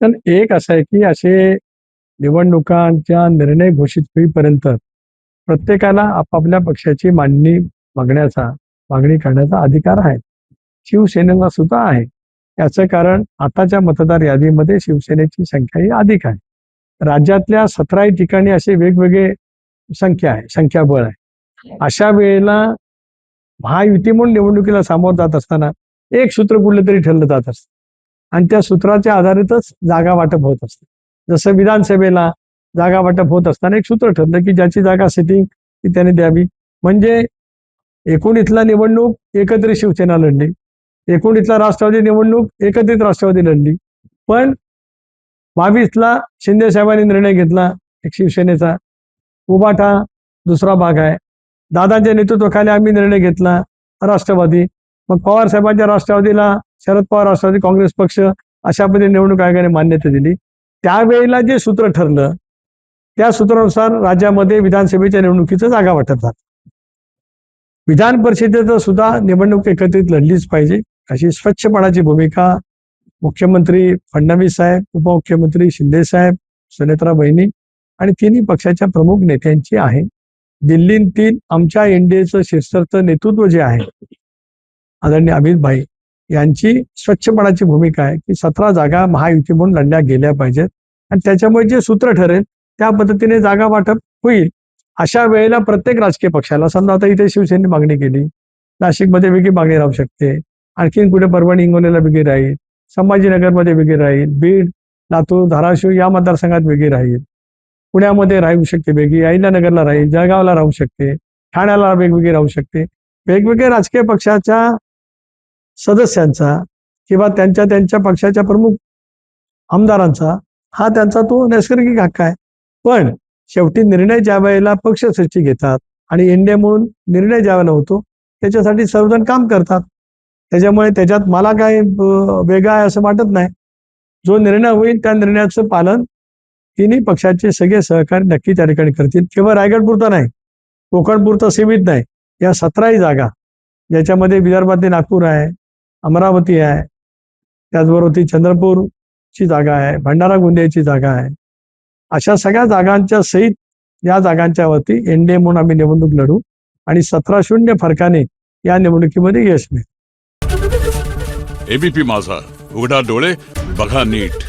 पण एक असं आहे की असे निवडणुकांच्या निर्णय घोषित होईपर्यंत प्रत्येकाला आपापल्या पक्षाची मागणी करण्याचा अधिकार आहे. शिवसेनेला सुद्धा आहे. याचं कारण आताच्या मतदार यादीमध्ये शिवसेनेची संख्या ही अधिक आहे. राज्यातल्या 17 ठिकाणी असे वेगवेगळे संख्याबळ आहे. अशा वेळेला महायुती म्हणून निवडणुकीला सामोरं जात असताना एक सूत्र कुठलं तरी ठरलं जात असतं आणि त्या सूत्राच्या आधारितच जागा वाटप होत असते. जसं विधानसभेला जागा वाटप होत असताना एक सूत्र ठरलं की ज्याची जागा सिटिंग ती त्याने द्यावी. म्हणजे 19ला निवडणूक एकत्रित शिवसेना लढली, 19ला राष्ट्रवादी निवडणूक एकत्रित राष्ट्रवादी लढली, पण 22ला शिंदे साहेबांनी निर्णय घेतला एक शिवसेनेचा, उभाटा दुसरा भाग आहे, दादांच्या नेतृत्वाखाली आम्ही निर्णय घेतला राष्ट्रवादी, मग पवार साहेबांच्या राष्ट्रवादीला शरद पवार राष्ट्रवादी काँग्रेस पक्ष अशा पद्धतीने निवडणूक आयोगाने मान्यता दिली. त्यावेळेला जे सूत्र ठरलं त्या सूत्रानुसार राज्यामध्ये विधानसभेच्या निवडणुकीचं जागा वाटप झालं. विधान परिषदेचं सुद्धा निवडणूक एकत्रित लढलीच पाहिजे अशी स्वच्छपणाची भूमिका मुख्यमंत्री फडणवीस साहेब, उपमुख्यमंत्री शिंदे साहेब, सुनेत्रा बहिणी आणि तिन्ही पक्षाच्या प्रमुख नेत्यांची आहे. दिल्लीतील आमच्या एनडीएचं शीर्षस्थ नेतृत्व जे आहे आदरणीय अमित भाई यांची स्वच्छपणाची भूमिका आहे की 17 जागा महायुती म्हणून लढल्या गेल्या पाहिजेत आणि त्याच्यामुळे जे सूत्र ठरेल त्या पद्धतीने जागा वाटप होईल. अशा वेळेला प्रत्येक राजकीय पक्षाला, समजा आता इथे शिवसेनेने मागणी केली, नाशिकमध्ये वेगळी मागणी राहू शकते, आणखीन कुठे परभणी हिंगोलीला वेगळी राहील, संभाजीनगरमध्ये वेगळी राहील, बीड, लातूर, धाराशिव या मतदारसंघात वेगळी राहील, पुण्यामध्ये राहू शकते वेगळी, अहिल्यानगरला राहील, जळगावला राहू शकते, ठाण्याला वेगवेगळी राहू शकते. वेगवेगळ्या राजकीय पक्षाच्या सदस्यांचा किंवा त्यांच्या पक्षाच्या प्रमुख आमदारांचा हा त्यांचा तो नैसर्गिक हक्क आहे. पण शेवटी निर्णय ज्या वेळेला पक्ष सचिव घेतात आणि एनडीए म्हणून निर्णय ज्या वेळेला होतो त्याच्यासाठी सर्वजण काम करतात. त्याच्यामुळे त्याच्यात मला काय वेगळं आहे असं वाटत नाही. जो निर्णय होईल त्या निर्णयाचं पालन तिन्ही पक्षाचे सगळे सहकारी नक्की त्या ठिकाणी करतील. केवळ रायगड पुरता नाही, कोकण पुरता सीमित नाही, या 17 जागा ज्याच्यामध्ये विदर्भातली नागपूर आहे, अमरावती आहे, त्याचबरोबर ती चंद्रपूरची जागा आहे, भंडारा गोंदियाची जागा आहे, अशा सगळ्या जागांच्या सहित या जागांच्या वरती एनडीए म्हणून आम्ही निवडणूक लढू आणि 17-0 फरकाने या निवडणुकीमध्ये यश मिळेल. एबीपी माझा, उघडा डोळे बघा नीट.